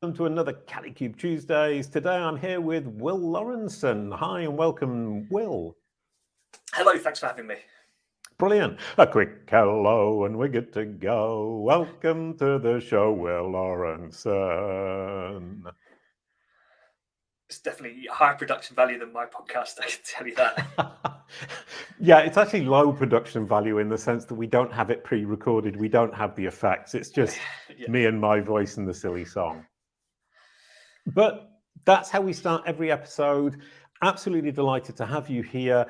Welcome to another Kalicube Tuesdays. Today I'm here with Will Laurenson. Hi and welcome, Will. Hello, thanks for having me. Brilliant. A quick hello and we're good to go. Welcome to the show, Will Laurenson. It's definitely higher production value than my podcast, I can tell you that. Yeah, it's actually low production value in the sense that we don't have it pre-recorded. We don't have the effects. It's just me and my voice and the silly song. But that's how we start every episode. Absolutely delighted to have you here.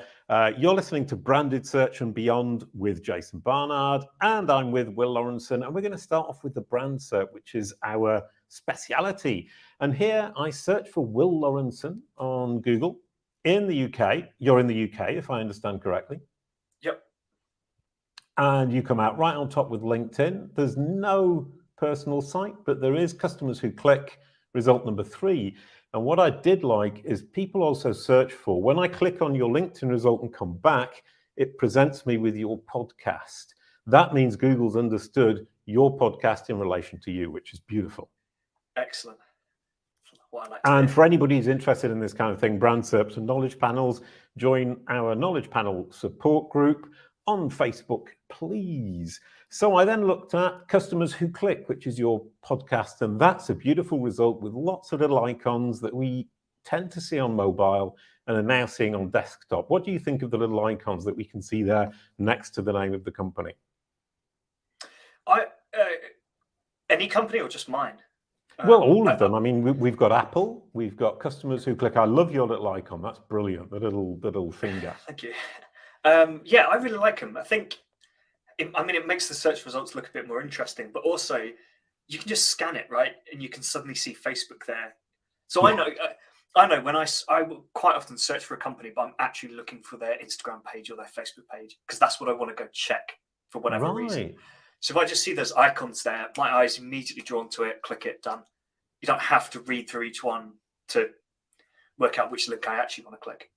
You're listening to Branded Search and Beyond with Jason Barnard, and I'm with Will Laurenson, and we're going to start off with the brand SERP, which is our speciality. And here I search for Will Laurenson on Google in the UK. You're in the UK, if I understand correctly. Yep. And you come out right on top with LinkedIn. There's no personal site, but there is customers who click. Result number 3. And what I did like is people also search for, when I click on your LinkedIn result and come back, it presents me with your podcast. That means Google's understood your podcast in relation to you, which is beautiful. Excellent. What I like to hear. For anybody who's interested in this kind of thing, brand SERPs and knowledge panels, join our knowledge panel support group on Facebook, please. So I then looked at customers who click, which is your podcast, and that's a beautiful result with lots of little icons that we tend to see on mobile and are now seeing on desktop. What do you think of the little icons that we can see there next to the name of the company? Any company or just mine? Well, all of them. I mean, we've got Apple, we've got customers who click. I love your little icon. That's brilliant, the little finger. Thank you. Yeah, I really like them. I think, it makes the search results look a bit more interesting, but also you can just scan it, right? And you can suddenly see Facebook there. So yeah. I know when I will quite often search for a company, but I'm actually looking for their Instagram page or their Facebook page because that's what I want to go check for whatever reason. So if I just see those icons there, my eyes immediately drawn to it, click it, done. You don't have to read through each one to work out which link I actually want to click.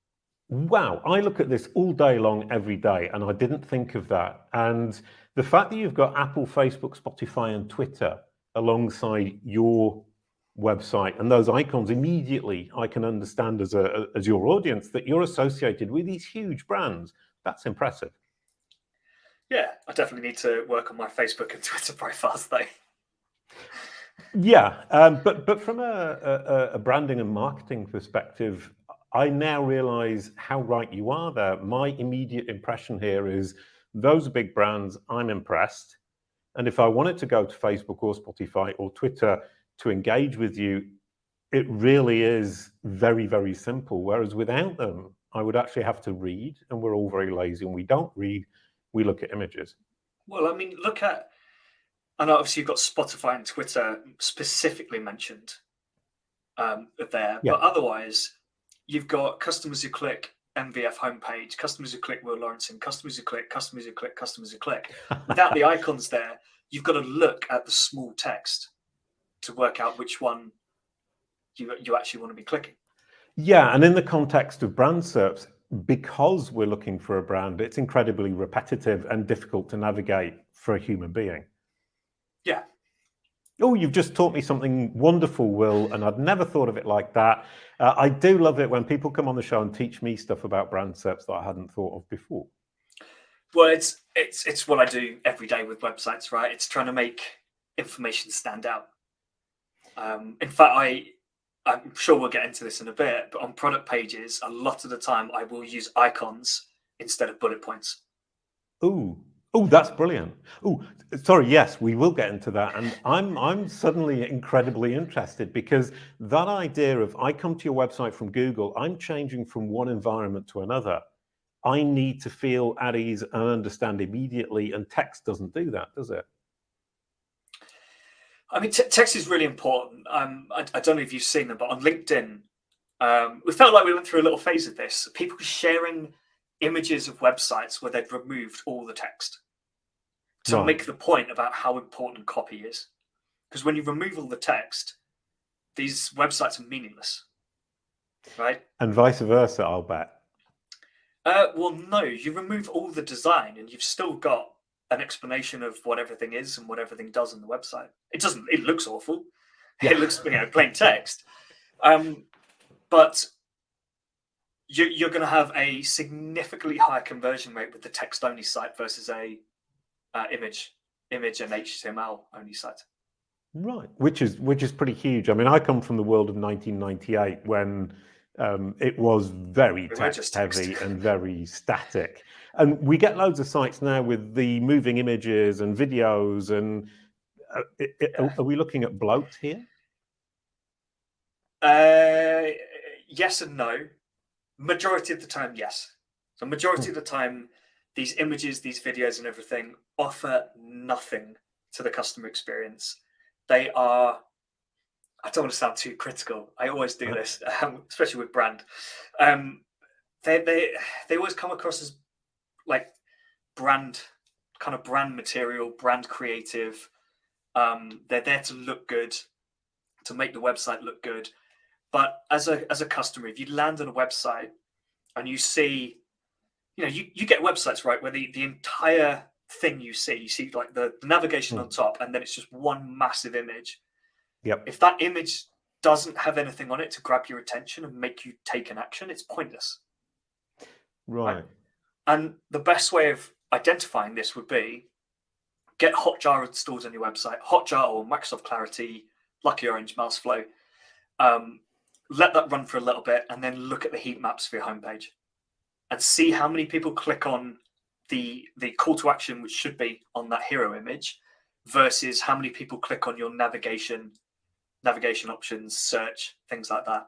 Wow, I look at this all day long, every day, and I didn't think of that. And the fact that you've got Apple, Facebook, Spotify, and Twitter alongside your website and those icons, immediately I can understand as your audience that you're associated with these huge brands. That's impressive. Yeah, I definitely need to work on my Facebook and Twitter profiles, though. Yeah, but from a branding and marketing perspective, I now realize how right you are there. My immediate impression here is those are big brands. I'm impressed. And if I wanted to go to Facebook or Spotify or Twitter to engage with you, it really is very, very simple. Whereas without them, I would actually have to read, and we're all very lazy and we don't read. We look at images. Well, I mean, look at, and obviously you've got Spotify and Twitter specifically mentioned there, yeah. But otherwise, you've got customers who click MVF homepage, customers who click Will Laurenson, customers who click, customers who click, customers who click. Without the icons there, you've got to look at the small text to work out which one you actually want to be clicking. Yeah, and in the context of brand SERPs, because we're looking for a brand, it's incredibly repetitive and difficult to navigate for a human being. Yeah. Oh, you've just taught me something wonderful, Will, and I'd never thought of it like that. I do love it when people come on the show and teach me stuff about brand SERPs that I hadn't thought of before. Well, it's what I do every day with websites, right? It's trying to make information stand out. In fact, I'm sure we'll get into this in a bit, but on product pages, a lot of the time I will use icons instead of bullet points. Oh, that's brilliant. Oh, sorry. Yes, we will get into that. And I'm suddenly incredibly interested because that idea of I come to your website from Google, I'm changing from one environment to another. I need to feel at ease and understand immediately. And text doesn't do that, does it? I mean, text is really important. I don't know if you've seen them, but on LinkedIn, we felt like we went through a little phase of this. People sharing images of websites where they'd removed all the text to make the point about how important copy is. Because when you remove all the text, these websites are meaningless, right? And vice versa, I'll bet. Well, no, you remove all the design and you've still got an explanation of what everything is and what everything does on the website. It looks awful, It looks, plain text. But you're going to have a significantly higher conversion rate with the text-only site versus a image and HTML only site. Right, which is pretty huge. I mean, I come from the world of 1998 when it was very text heavy and very static. And we get loads of sites now with the moving images and videos. And are we looking at bloat here? Yes and no. Majority of the time, yes. So majority of the time, these images, these videos and everything offer nothing to the customer experience. They are, I don't want to sound too critical. I always do this, especially with brand. They always come across as like brand material, brand creative. They're there to look good, to make the website look good. But as a customer, if you land on a website and you see, you get websites, right, where the entire thing you see like the navigation on top, and then it's just one massive image. Yep. If that image doesn't have anything on it to grab your attention and make you take an action, it's pointless. Right. And the best way of identifying this would be get Hotjar installed on your website, Hotjar or Microsoft Clarity, Lucky Orange, Mouseflow. Let that run for a little bit and then look at the heat maps for your homepage and see how many people click on the call to action, which should be on that hero image, versus how many people click on your navigation options, search, things like that.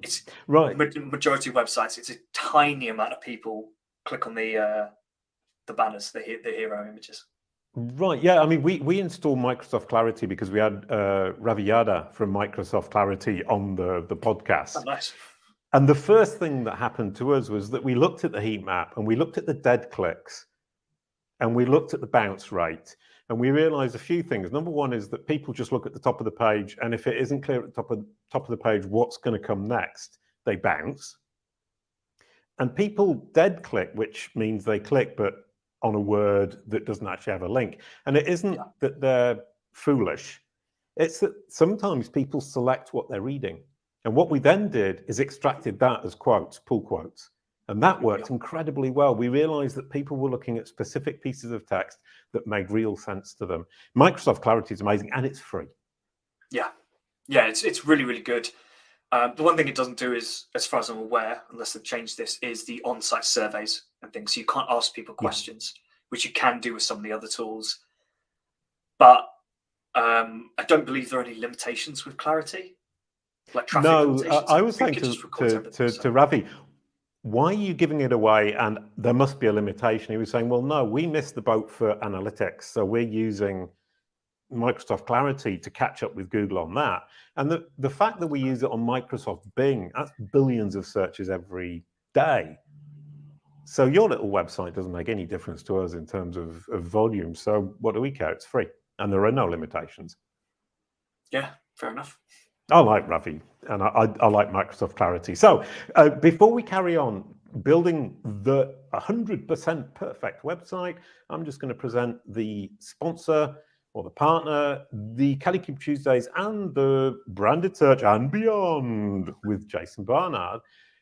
It's right. Majority of websites, it's a tiny amount of people click on the banners, the hero images. Right. Yeah. I mean, we installed Microsoft Clarity because we had Ravi Yada from Microsoft Clarity on the podcast. Oh, nice. And the first thing that happened to us was that we looked at the heat map and we looked at the dead clicks and we looked at the bounce rate and we realized a few things. Number one is that people just look at the top of the page, and if it isn't clear at the top of the page what's going to come next, they bounce. And people dead click, which means they click but on a word that doesn't actually have a link. And it isn't that they're foolish. It's that sometimes people select what they're reading. And what we then did is extracted that as quotes, pull quotes. And that worked incredibly well. We realized that people were looking at specific pieces of text that made real sense to them. Microsoft Clarity is amazing, and it's free. Yeah, it's really, really good. The one thing it doesn't do is, as far as I'm aware, unless they've changed this, is the on-site surveys and things. So you can't ask people questions, which you can do with some of the other tools. But I don't believe there are any limitations with Clarity. Like traffic limitations. I was saying to Ravi, why are you giving it away? And there must be a limitation. He was saying, well, no, we missed the boat for analytics. So we're using Microsoft Clarity to catch up with Google on that. And the fact that we use it on Microsoft Bing, that's billions of searches every day. So your little website doesn't make any difference to us in terms of volume. So what do we care? It's free and there are no limitations. Yeah, fair enough. I like Ravi and I like Microsoft Clarity. So before we carry on building the 100% perfect website, I'm just going to present the sponsor or the partner, the Kalicube Tuesdays and the Branded Search and Beyond with Jason Barnard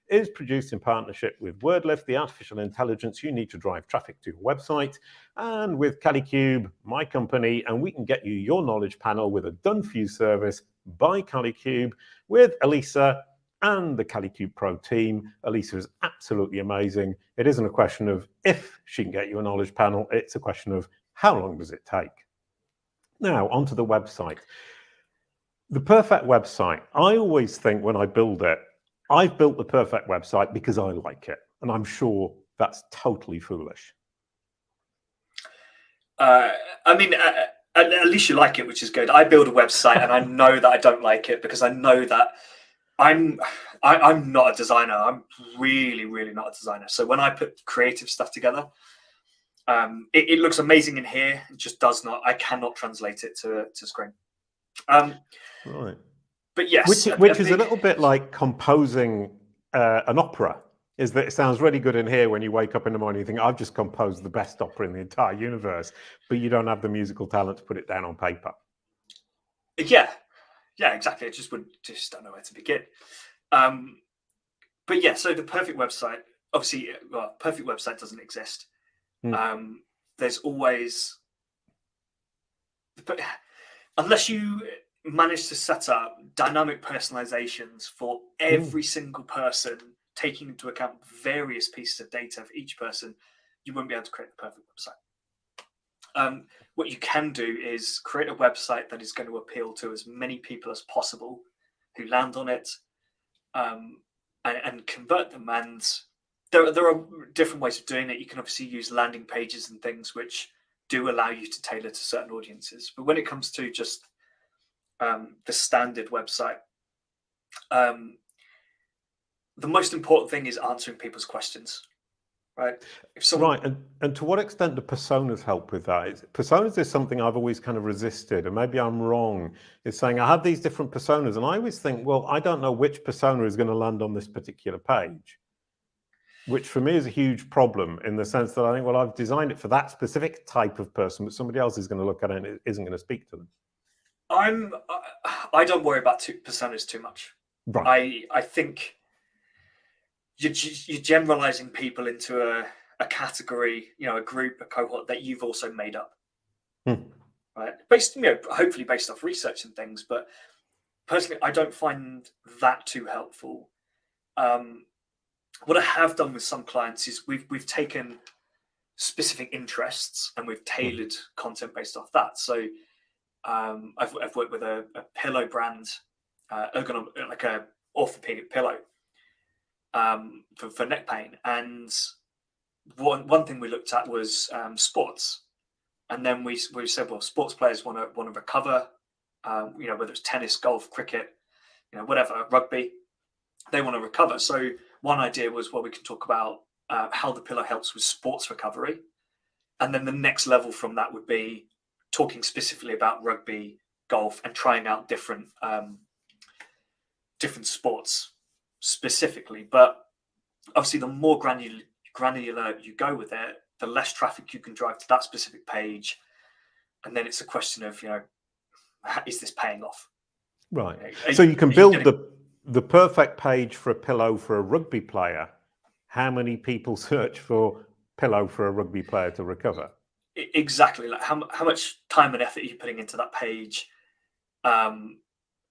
is produced in partnership with Wordlift, the artificial intelligence you need to drive traffic to your website, and with Kalicube, my company, and we can get you your knowledge panel with a done-for-you service by Kalicube with Elisa and the Kalicube Pro team. Elisa is absolutely amazing. It isn't a question of if she can get you a knowledge panel, it's a question of how long does it take. Now, onto the website. The perfect website. I always think when I build it, I've built the perfect website because I like it. And I'm sure that's totally foolish. I mean, at least you like it, which is good. I build a website and I know that I don't like it because I know that I'm not a designer. I'm really, really not a designer. So when I put creative stuff together, it looks amazing in here. It just does not. I cannot translate it to screen. Right. But yes, which is a little bit like composing an opera. Is that it sounds really good in here when you wake up in the morning, you think, I've just composed the best opera in the entire universe, but you don't have the musical talent to put it down on paper. Yeah. Yeah, exactly. I just don't know where to begin. But yeah, so the perfect website, obviously, well, perfect website doesn't exist. There's always, but unless you manage to set up dynamic personalizations for every single person, taking into account various pieces of data for each person, you won't be able to create the perfect website. What you can do is create a website that is going to appeal to as many people as possible who land on it, and convert them. And there are different ways of doing it. You can obviously use landing pages and things which do allow you to tailor to certain audiences. But when it comes to just the standard website, the most important thing is answering people's questions. Right. Right. And to what extent do personas help with that? Personas is something I've always kind of resisted, and maybe I'm wrong. It's saying I have these different personas, and I always think, well, I don't know which persona is going to land on this particular page, which for me is a huge problem in the sense that I think, well, I've designed it for that specific type of person, but somebody else is going to look at it and it isn't going to speak to them. I don't worry about personas too much. Right. I think you're generalizing people into a category, a group, a cohort that you've also made up, right? Based, hopefully based off research and things. But personally, I don't find that too helpful. What I have done with some clients is we've taken specific interests and we've tailored content based off that. So I've worked with a pillow brand, like a orthopedic pillow. For neck pain, and one thing we looked at was sports, and then we said, well, sports players want to recover, whether it's tennis, golf, cricket, whatever, rugby, they want to recover. So one idea was, well, we can talk about how the pillow helps with sports recovery, and then the next level from that would be talking specifically about rugby, golf, and trying out different sports specifically. But obviously the more granular you go with it, the less traffic you can drive to that specific page, and then it's a question of is this paying off? Right. So you can build the perfect page for a pillow for a rugby player. How many people search for pillow for a rugby player to recover? Exactly. Like how much time and effort are you putting into that page?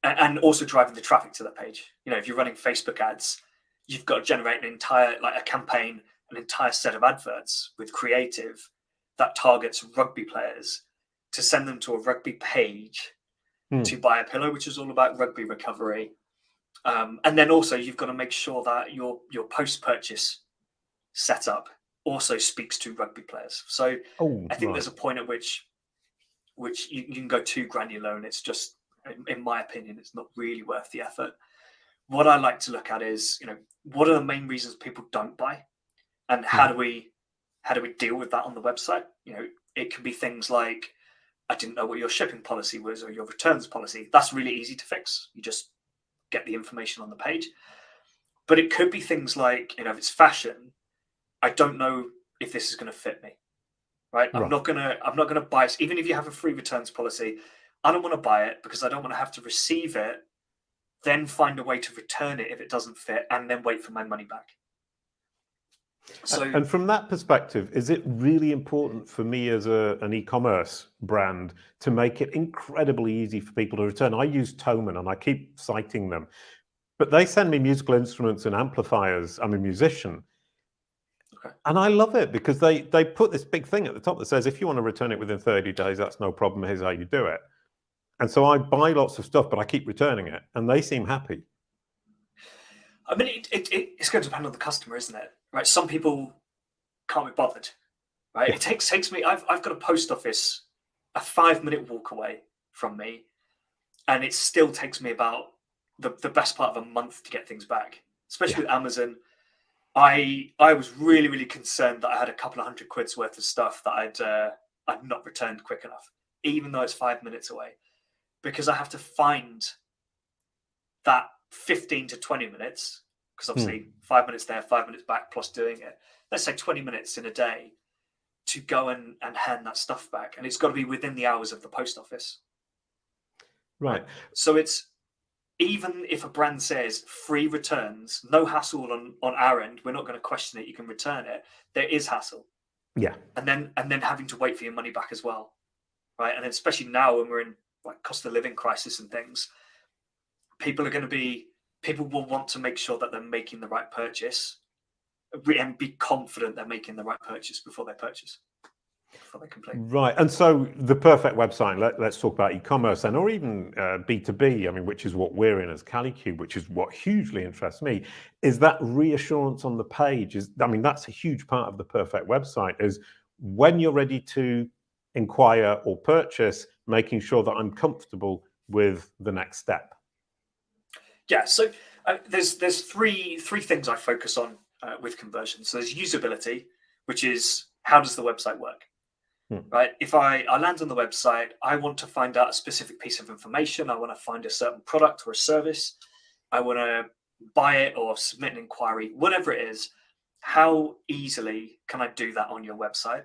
And also driving the traffic to that page. If you're running Facebook ads, you've got to generate an entire, like a campaign, an entire set of adverts with creative that targets rugby players to send them to a rugby page to buy a pillow, which is all about rugby recovery. And then also you've got to make sure that your post-purchase setup also speaks to rugby players. So I think there's a point at which you can go too granular, and it's just, in my opinion, it's not really worth the effort. What I like to look at is, what are the main reasons people don't buy, and how do we deal with that on the website? It can be things like, I didn't know what your shipping policy was or your returns policy. That's really easy to fix. You just get the information on the page. But it could be things like, if it's fashion, I don't know if this is going to fit me. Right? I'm not gonna buy it. Even if you have a free returns policy, I don't want to buy it because I don't want to have to receive it, then find a way to return it if it doesn't fit, and then wait for my money back. So, and from that perspective, is it really important for me as an e-commerce brand to make it incredibly easy for people to return? I use Thomann, and I keep citing them, but they send me musical instruments and amplifiers. I'm a musician. And I love it because they put this big thing at the top that says, if you want to return it within 30 days, that's no problem. Here's how you do it. And so I buy lots of stuff, but I keep returning it, and they seem happy. I mean, it's going to depend on the customer, isn't it? Right? Some people can't be bothered. Right? Yeah. It takes me. I've got a post office a 5-minute walk away from me, and it still takes me about the best part of a month to get things back. Especially with Amazon, I was really, really concerned that I had a couple of £100 worth of stuff that I'd not returned quick enough, even though it's 5 minutes away. Because I have to find that 15 to 20 minutes, because obviously 5 minutes there, 5 minutes back, plus doing it. Let's say 20 minutes in a day to go and hand that stuff back. And it's got to be within the hours of the post office. Right. So it's even if a brand says free returns, no hassle on our end, we're not going to question it, you can return it, there is hassle. Yeah. And then having to wait for your money back as well, right? And especially now when we're in like cost of living crisis and things, people will want to make sure that they're making the right purchase and be confident they're making the right purchase before they purchase, before they complete. Right. And so the perfect website, let's talk about e-commerce then, or even B2B, I mean, which is what we're in as Kalicube, which is what hugely interests me, is that reassurance on the page. That's a huge part of the perfect website, is when you're ready to inquire or purchase, making sure that I'm comfortable with the next step. Yeah, so there's three things I focus on with conversion. So there's usability, which is how does the website work, right? If I land on the website, I want to find out a specific piece of information. I want to find a certain product or a service. I want to buy it or submit an inquiry, whatever it is. How easily can I do that on your website?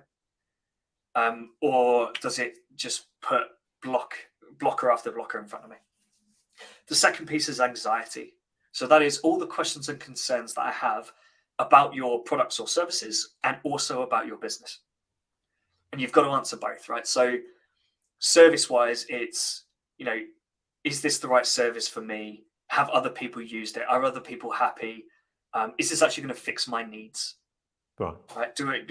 Or does it just put blocker after blocker in front of me? The second piece is anxiety. So that is all the questions and concerns that I have about your products or services and also about your business. And you've got to answer both, right? So service-wise, it's, is this the right service for me? Have other people used it? Are other people happy? Is this actually going to fix my needs? Right? Do it,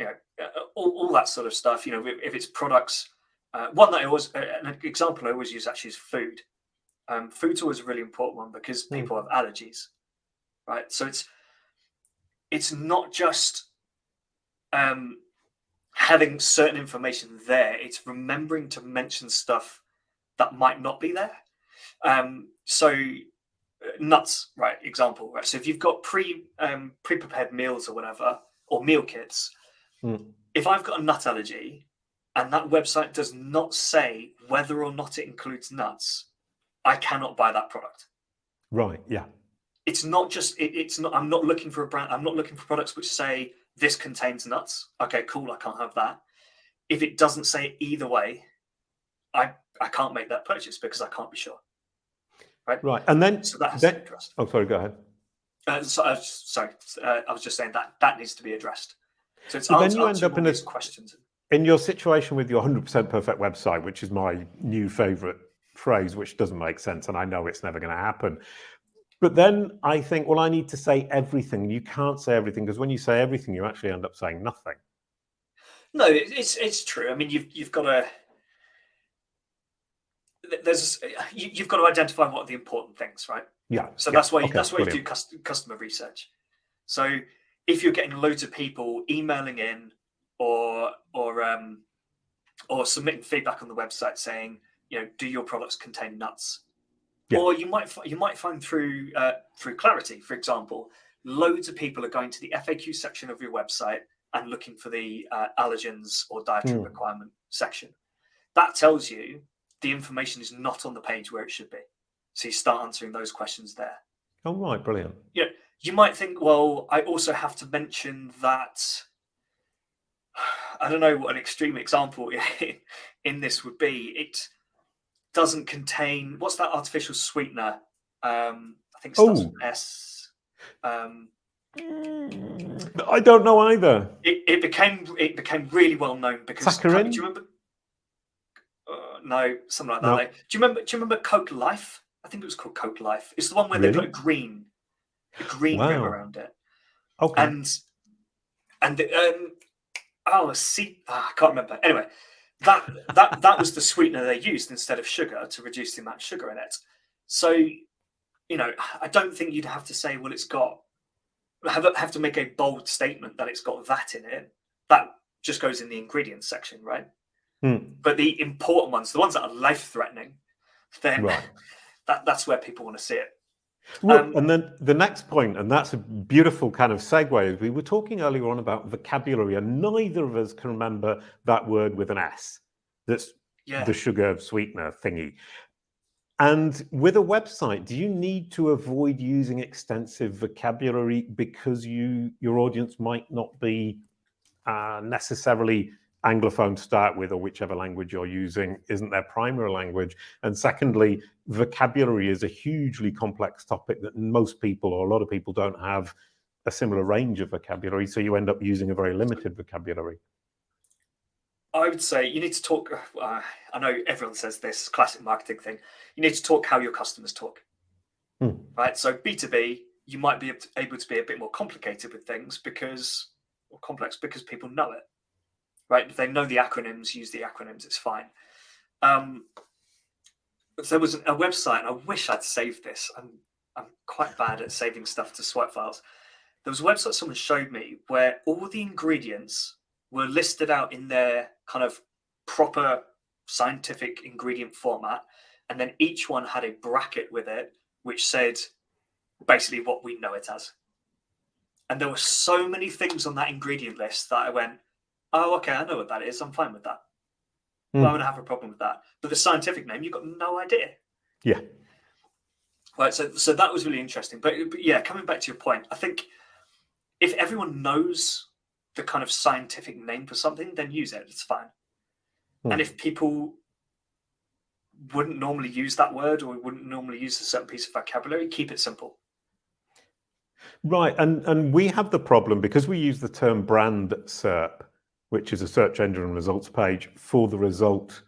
all that sort of stuff. If it's products, an example I always use actually is food. Food's always a really important one because people have allergies, right? So it's not just having certain information there. It's remembering to mention stuff that might not be there. So nuts, right? Example, right? So if you've got pre-prepared meals or whatever, or meal kits, if I've got a nut allergy and that website does not say whether or not it includes nuts, I cannot buy that product. Right. Yeah. It's not just. It's not. I'm not looking for a brand. I'm not looking for products which say this contains nuts. Okay, cool. I can't have that. If it doesn't say either way, I can't make that purchase because I can't be sure. Right. Right. And then so that has to be addressed. Oh, sorry. Go ahead. Sorry. I was just saying that needs to be addressed. So it's then you end up in these questions. In your situation with your 100% perfect website, which is my new favorite phrase, which doesn't make sense, and I know it's never going to happen. But then I think, well, I need to say everything. You can't say everything because when you say everything, you actually end up saying nothing. No, it's true. I mean, you've got to you've got to identify what are the important things, right? Yeah. So yeah. that's why Brilliant. you do customer research. So if you're getting loads of people emailing in or submitting feedback on the website saying, do your products contain nuts? Yeah. Or you might find through Clarity, for example, loads of people are going to the FAQ section of your website and looking for the allergens or dietary requirement section. That tells you the information is not on the page where it should be. So you start answering those questions there. Oh, right. Brilliant. You might think, well, I also have to mention that, I don't know what an extreme example in this would be. It doesn't contain, what's that artificial sweetener? I think it starts with S. I don't know either. It became really well known because saccharin? Do you remember? No, something like that. No. Do you remember Coke Life? I think it was called Coke Life. It's the one where they put a green rim around it. Okay. I can't remember. Anyway, that was the sweetener they used instead of sugar to reduce the amount of sugar in it. So, I don't think you'd have to say, well, it's got have to make a bold statement that it's got that in it. That just goes in the ingredients section, right? But the important ones, the ones that are life-threatening, then that's where people want to see it. And then the next point, and that's a beautiful kind of segue, is we were talking earlier on about vocabulary, and neither of us can remember that word with an S. That's the sugar sweetener thingy. And with a website, do you need to avoid using extensive vocabulary because your audience might not be necessarily Anglophone to start with, or whichever language you're using isn't their primary language. And secondly, vocabulary is a hugely complex topic that most people, or a lot of people, don't have a similar range of vocabulary, so you end up using a very limited vocabulary. I would say you need to talk. I know everyone says this, classic marketing thing. You need to talk how your customers talk, right? So B2B, you might be able to be a bit more complicated with things or complex because people know it, right? If they know the acronyms, use the acronyms, it's fine. There was a website, and I wish I'd saved this. I'm quite bad at saving stuff to swipe files. There was a website someone showed me where all the ingredients were listed out in their kind of proper scientific ingredient format, and then each one had a bracket with it which said basically what we know it as. And there were so many things on that ingredient list that I went, oh, okay, I know what that is. I'm fine with that. Why would I have a problem with that? But the scientific name, you've got no idea. Yeah. Right. So that was really interesting. But yeah, coming back to your point, I think if everyone knows the kind of scientific name for something, then use it. It's fine. And if people wouldn't normally use that word or wouldn't normally use a certain piece of vocabulary, keep it simple. Right. And we have the problem because we use the term brand SERP, which is a search engine results page for the result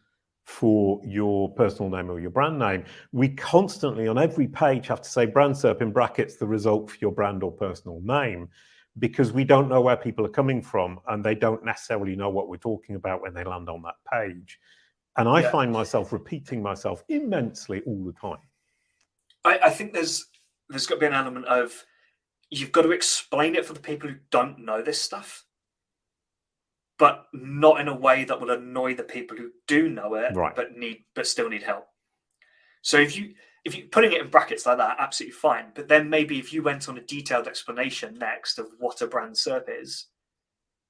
for your personal name or your brand name. We constantly on every page have to say brand SERP in brackets, the result for your brand or personal name, because we don't know where people are coming from and they don't necessarily know what we're talking about when they land on that page. And I find myself repeating myself immensely all the time. I think there's got to be an element of you've got to explain it for the people who don't know this stuff, but not in a way that will annoy the people who do know it, right, but still need help. So if you putting it in brackets like that, absolutely fine. But then maybe if you went on a detailed explanation next of what a brand SERP is,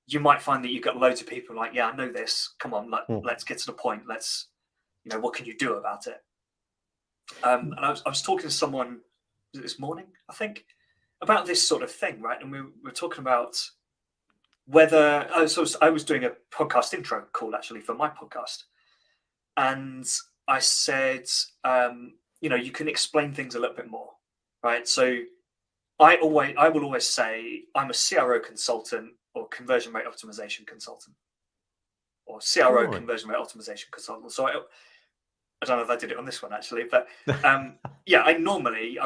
you might find that you've got loads of people like, yeah, I know this. Come on, let's get to the point. What can you do about it? And I was talking to someone this morning, I think, about this sort of thing, right? And we were talking about whether so I was doing a podcast intro call actually for my podcast, and I said, you can explain things a little bit more, right? So I will always say I'm a CRO consultant or conversion rate optimization consultant, or CRO conversion rate optimization consultant. So I don't know if I did it on this one actually, but I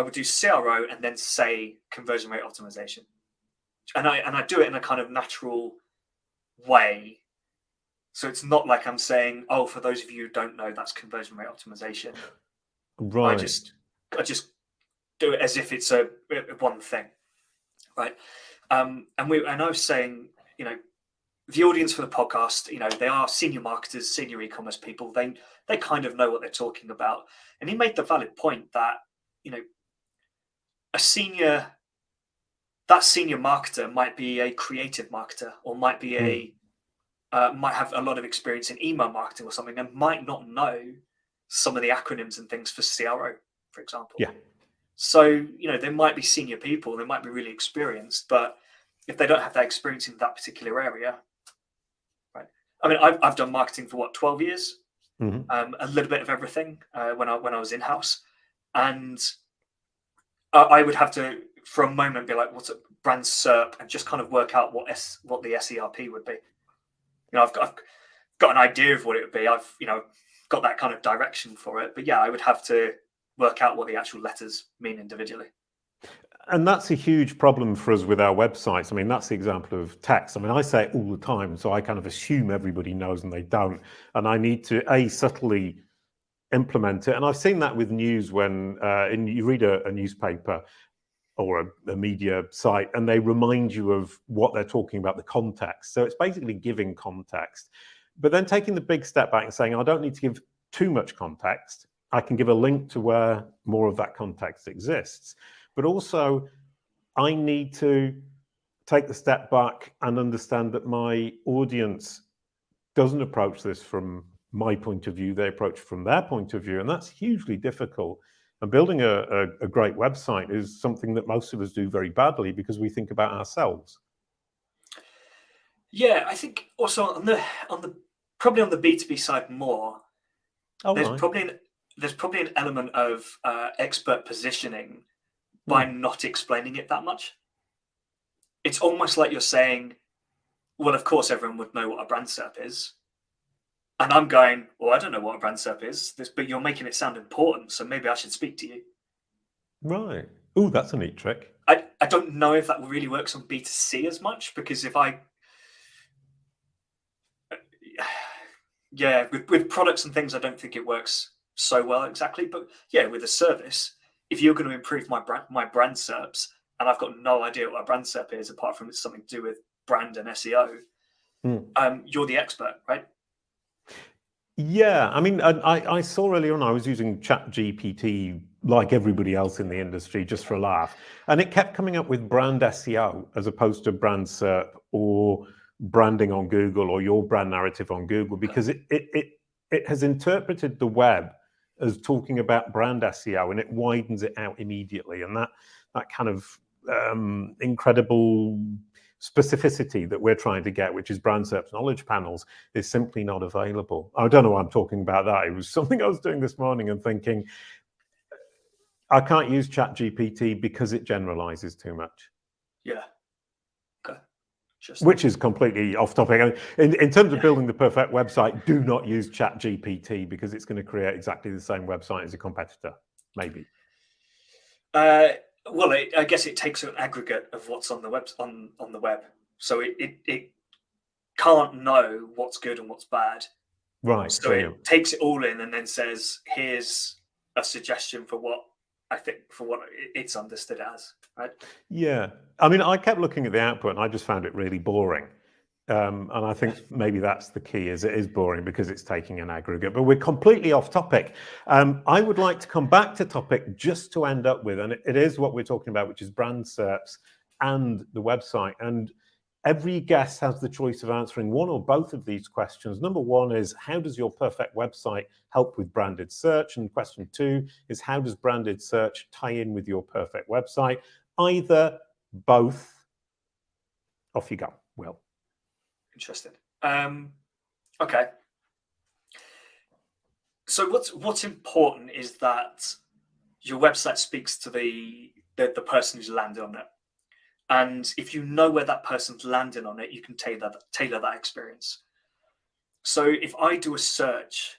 would do CRO and then say conversion rate optimization, and I do it in a kind of natural way. So it's not like I'm saying, oh, for those of you who don't know, that's conversion rate optimization. Right. I just do it as if it's a one thing, right? And I was saying, the audience for the podcast, they are senior marketers, senior e-commerce people. They kind of know what they're talking about. And he made the valid point that, that senior marketer might be a creative marketer, or might be might have a lot of experience in email marketing or something, and might not know some of the acronyms and things for CRO, for example. Yeah. So, they might be senior people, they might be really experienced, but if they don't have that experience in that particular area, right? I mean, I've done marketing for 12 years, a little bit of everything when I was in-house, and I would have to, for a moment, be like, what's a brand SERP, and just kind of work out what the SERP would be. I've got an idea of what it would be. I've got that kind of direction for it, but I would have to work out what the actual letters mean individually. And that's a huge problem for us with our websites. I mean, that's the example of text. I mean, I say it all the time, so I kind of assume everybody knows and they don't. And I need to, subtly implement it. And I've seen that with news when you read a newspaper or a media site, and they remind you of what they're talking about, the context. So it's basically giving context, but then taking the big step back and saying, I don't need to give too much context. I can give a link to where more of that context exists. But also, I need to take the step back and understand that my audience doesn't approach this from my point of view, they approach from their point of view, and that's hugely difficult. And building a great website is something that most of us do very badly because we think about ourselves. Yeah, I think also on the probably on the B2B side more. Oh, There's right. probably an element of expert positioning by not explaining it that much. It's almost like you're saying, well, of course everyone would know what a brand SERP is. And I'm going, well, I don't know what a brand SERP is, but you're making it sound important, so maybe I should speak to you. Right. Oh, that's a neat trick. I don't know if that really works on B2C as much, because if I... Yeah, with products and things, I don't think it works so well exactly. But yeah, with a service, if you're going to improve my brand SERPs, and I've got no idea what a brand SERP is, apart from it's something to do with brand and SEO, you're the expert, right? Yeah, I mean, I saw earlier on, I was using ChatGPT like everybody else in the industry just for a laugh, and it kept coming up with brand SEO as opposed to brand SERP or branding on Google or your brand narrative on Google, because it has interpreted the web as talking about brand SEO, and it widens it out immediately, and that kind of incredible specificity that we're trying to get, which is brand SERP's knowledge panels, is simply not available. I don't know why I'm talking about that. It was something I was doing this morning and thinking, I can't use ChatGPT because it generalizes too much. Yeah. Okay. Which is completely off topic. In terms of building the perfect website, do not use ChatGPT because it's going to create exactly the same website as a competitor, maybe. Well, I guess it takes an aggregate of what's on the web, on the web, so it can't know what's good and what's bad. Right. So it takes it all in and then says, "Here's a suggestion for what I think for what it's understood as." Right? Yeah. I mean, I kept looking at the output and I just found it really boring. And I think maybe that's the key, is it is boring because it's taking an aggregate, but we're completely off topic. I would like to come back to topic just to end up with, and it is what we're talking about, which is brand SERPs and the website. And every guest has the choice of answering one or both of these questions. Number one is, how does your perfect website help with branded search? And question two is, how does branded search tie in with your perfect website? Either, both, off you go. Will. Interesting. Okay. So what's important is that your website speaks to the person who's landed on it, and if you know where that person's landing on it, you can tailor that experience. So if I do a search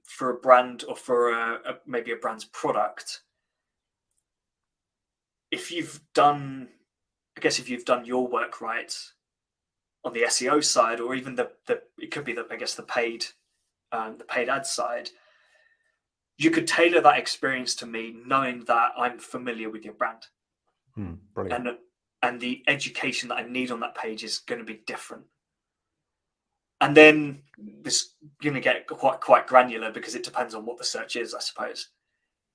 for a brand or for maybe a brand's product, if you've done your work right on the SEO side, or even it could be the paid ad side, you could tailor that experience to me, knowing that I'm familiar with your brand. Brilliant. And the education that I need on that page is going to be different. And then this is going to get quite granular, because it depends on what the search is, I suppose.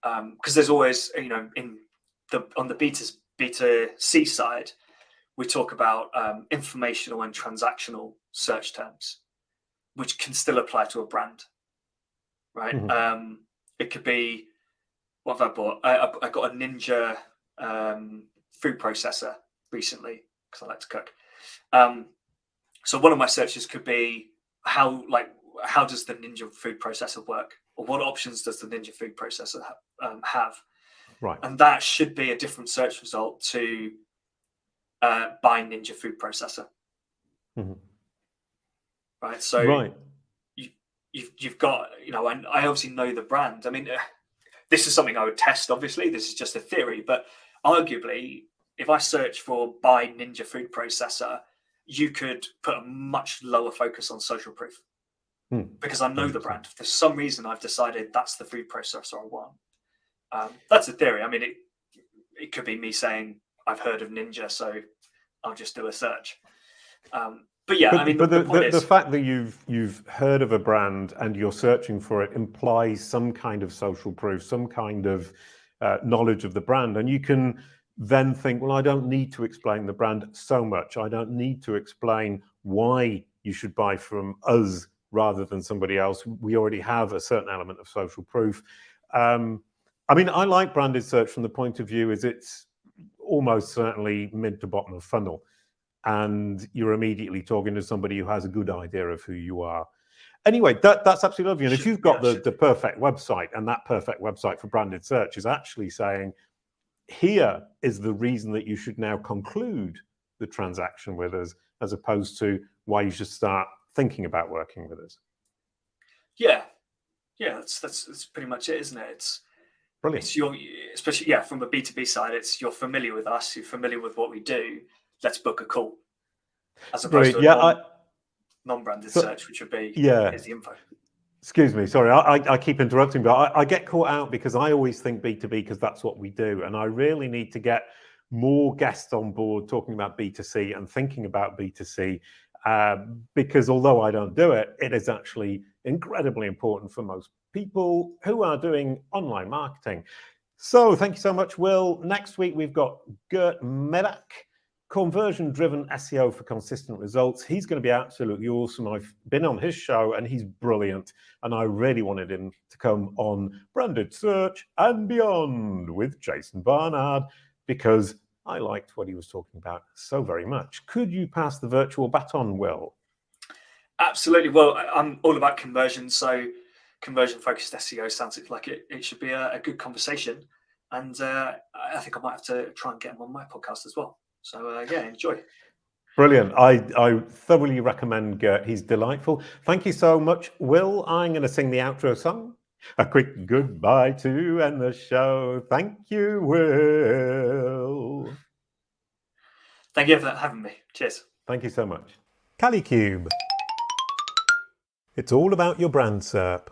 Because there's always, on the B2C side, we talk about informational and transactional search terms, which can still apply to a brand, right? Mm-hmm. It could be, what have I bought? I got a Ninja food processor recently because I like to cook. So one of my searches could be, how does the Ninja food processor work, or what options does the Ninja food processor have? Right. And that should be a different search result to buy Ninja food processor. Mm-hmm. Right. So right. You've got, and I obviously know the brand. I mean, this is something I would test. Obviously, this is just a theory, but arguably, if I search for buy Ninja food processor, you could put a much lower focus on social proof, because I know the brand. For some reason, I've decided that's the food processor I want. That's a theory. I mean, it could be me saying I've heard of Ninja, so I'll just do a search. But yeah, the fact that you've heard of a brand and you're searching for it implies some kind of social proof, some kind of knowledge of the brand, and you can then think, well, I don't need to explain the brand so much. I don't need to explain why you should buy from us rather than somebody else. We already have a certain element of social proof. I mean, I like branded search from the point of view is it's almost certainly mid to bottom of funnel. and you're immediately talking to somebody who has a good idea of who you are. Anyway, that's absolutely lovely. And if you've got the perfect website, and that perfect website for branded search is actually saying, here is the reason that you should now conclude the transaction with us, as opposed to why you should start thinking about working with us. Yeah, that's pretty much it, isn't it? It's brilliant. It's your, especially from a B2B side, it's you're familiar with us, you're familiar with what we do. Let's book a call, as opposed to a non-branded search, which would be here's the info. Excuse me, sorry, I keep interrupting, but I get caught out because I always think B2B because that's what we do. And I really need to get more guests on board talking about B2C and thinking about B2C, because although I don't do it, it is actually incredibly important for most people who are doing online marketing. So thank you so much, Will. Next week, we've got Gert Mellak, conversion-driven SEO for consistent results. He's going to be absolutely awesome. I've been on his show and he's brilliant. And I really wanted him to come on Branded Search and Beyond with Jason Barnard, because I liked what he was talking about so very much. Could you pass the virtual baton, Will? Absolutely. Well, I'm all about conversion. So conversion-focused SEO sounds like it should be a good conversation. And I think I might have to try and get him on my podcast as well. So enjoy. Brilliant. I thoroughly recommend Gert. He's delightful. Thank you so much, Will. I'm going to sing the outro song. A quick goodbye to end the show. Thank you, Will. Thank you for having me. Cheers. Thank you so much. Kalicube. It's all about your brand SERP.